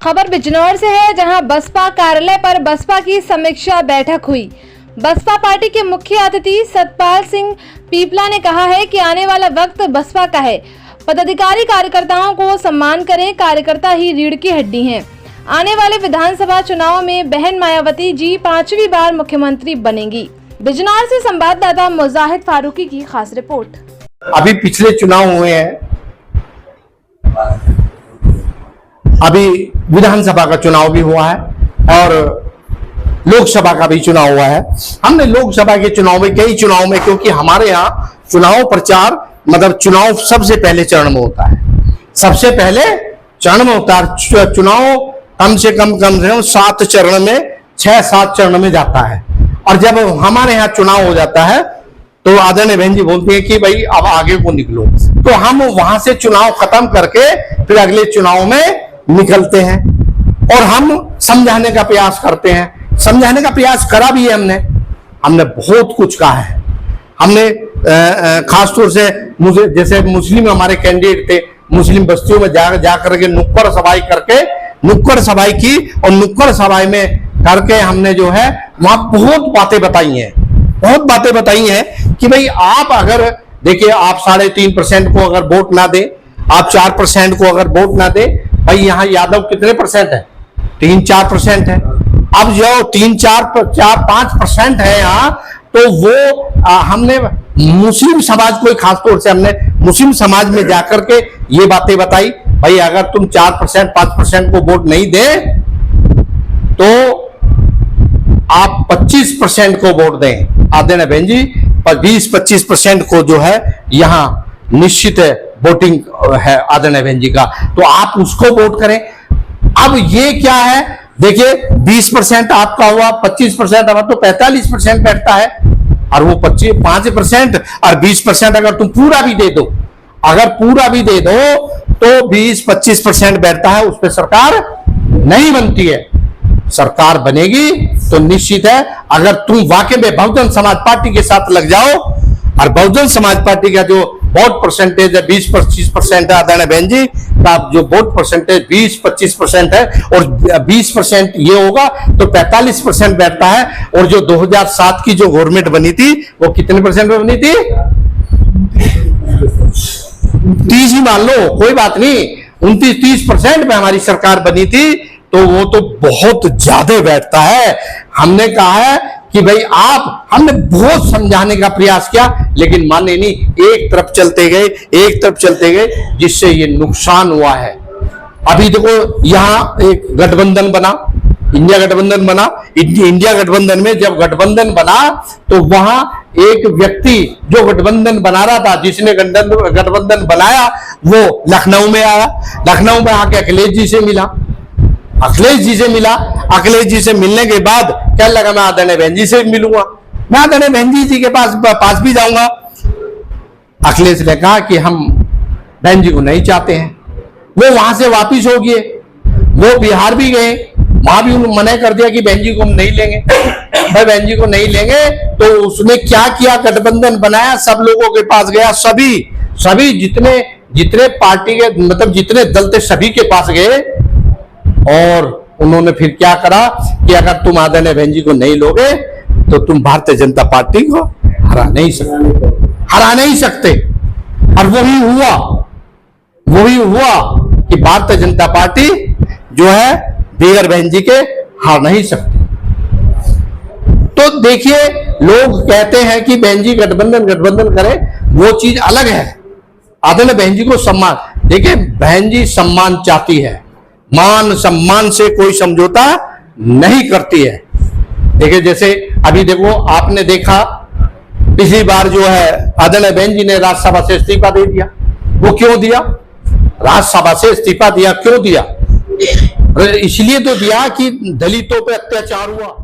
खबर बिजनौर से है, जहां बसपा कार्यालय पर बसपा की समीक्षा बैठक हुई। बसपा पार्टी के मुख्य अतिथि सतपाल सिंह पीपला ने कहा है कि आने वाला वक्त बसपा का है। पदाधिकारी कार्यकर्ताओं को सम्मान करें, कार्यकर्ता ही रीढ़ की हड्डी हैं। आने वाले विधानसभा चुनाव में बहन मायावती जी 5वीं बार मुख्यमंत्री बनेंगी। बिजनौर से संवाददाता मुजाहिद फारूकी की खास रिपोर्ट। अभी पिछले चुनाव हुए हैं, अभी विधानसभा का चुनाव भी हुआ है और लोकसभा का भी चुनाव हुआ है। हमने लोकसभा के चुनाव में, कई चुनाव में, क्योंकि हमारे यहाँ चुनाव प्रचार मतलब चुनाव सबसे पहले चरण में होता है, सबसे पहले चरण में होता है। चुनाव कम से कम 7 चरण में, 6-7 चरण में जाता है। और जब हमारे यहाँ चुनाव हो जाता है तो आदरणीय बहन जी बोलती है कि भाई अब आगे को निकलो, तो हम वहां से चुनाव खत्म करके फिर अगले चुनाव में निकलते हैं और हम समझाने का प्रयास करते हैं। समझाने का प्रयास करा भी है हमने बहुत कुछ कहा है। हमने खासतौर से मुझे, जैसे मुस्लिम हमारे कैंडिडेट थे, मुस्लिम बस्तियों में जा करके नुक्कड़ सभाई की और नुक्कड़ सभाई में करके हमने जो है वहां बहुत बातें बताई हैं कि भाई आप अगर देखिए, आप 3.5% को अगर वोट ना दे, आप 4% को अगर वोट ना दे, भाई यहाँ यादव कितने परसेंट है? 3-4% है। अब जो 3-4-5% है यहाँ, तो वो हमने मुस्लिम समाज को, खासतौर से हमने मुस्लिम समाज में जाकर के ये बातें बताई, भाई अगर तुम 4% 5% को वोट नहीं दे तो आप 25% को वोट दें। आदरणीय बहन जी 20-25% को जो है यहाँ निश्चित है वोटिंग है आदरणीय बहन जी का, तो आप उसको वोट करें। अब ये क्या है, देखिए 20% आपका हुआ, 25% हुआ तो 45% बैठता है, और वो 5% और 20% अगर तुम पूरा भी दे दो, तो 20-25% बैठता है, उस पर सरकार नहीं बनती है। सरकार बनेगी तो निश्चित है, अगर तुम वाकई में बहुजन समाज पार्टी के साथ लग जाओ, और बहुजन समाज पार्टी का जो वोट परसेंटेज है 20-25% है, आदरणीय बहन जी का जो वोट परसेंटेज 20-25% है, और 20% ये होगा तो 45% बैठता है। और जो 2007 की जो गवर्नमेंट बनी थी वो कितने % में बनी थी? 30 ही मान लो, कोई बात नहीं, 29-30% में हमारी सरकार बनी थी, तो वो तो बहुत ज्यादा बैठता है। हमने कहा है कि भाई हमने बहुत समझाने का प्रयास किया, लेकिन माने नहीं, एक तरफ चलते गए, जिससे ये नुकसान हुआ है। अभी देखो यहाँ एक गठबंधन बना, इंडिया गठबंधन में जब गठबंधन बना तो वहां एक व्यक्ति जो गठबंधन बना रहा था, जिसने गठबंधन बनाया, वो लखनऊ में आया। लखनऊ में आके अखिलेश जी से मिला। अखिलेश जी से मिलने के बाद क्या लगा, मैं आदरणीय बहन जी से मिलूंगा, मैं आदरणीय बहन जी के पास भी जाऊंगा। अखिलेश ने कहा कि हम बहन जी को नहीं चाहते हैं। वो वहां से वापिस हो गए, वो बिहार भी गए, वहां भी उन्होंने मना कर दिया कि बहन जी को हम नहीं लेंगे। भाई बहन जी को नहीं लेंगे तो उसने क्या किया, गठबंधन बनाया, सब लोगों के पास गया, सभी जितने पार्टी के मतलब जितने दल थे सभी के पास गए, और उन्होंने फिर क्या करा कि अगर तुम आदरणीय बहन जी को नहीं लोगे तो तुम भारतीय जनता पार्टी को हरा नहीं सकते। और वही हुआ कि भारतीय जनता पार्टी जो है बगैर बहन जी के हार नहीं सकती। तो देखिए, लोग कहते हैं कि बहन जी गठबंधन करे, वो चीज अलग है। आदरणीय बहन जी को सम्मान, देखिए बहन जी सम्मान चाहती है, मान सम्मान से कोई समझौता नहीं करती है। देखिए जैसे अभी देखो, आपने देखा पिछली बार जो है आदरणीय बहन जी ने राज्यसभा से इस्तीफा दे दिया। वो क्यों दिया? राज्यसभा से इस्तीफा दिया, क्यों दिया? इसलिए तो दिया कि दलितों पे अत्याचार हुआ।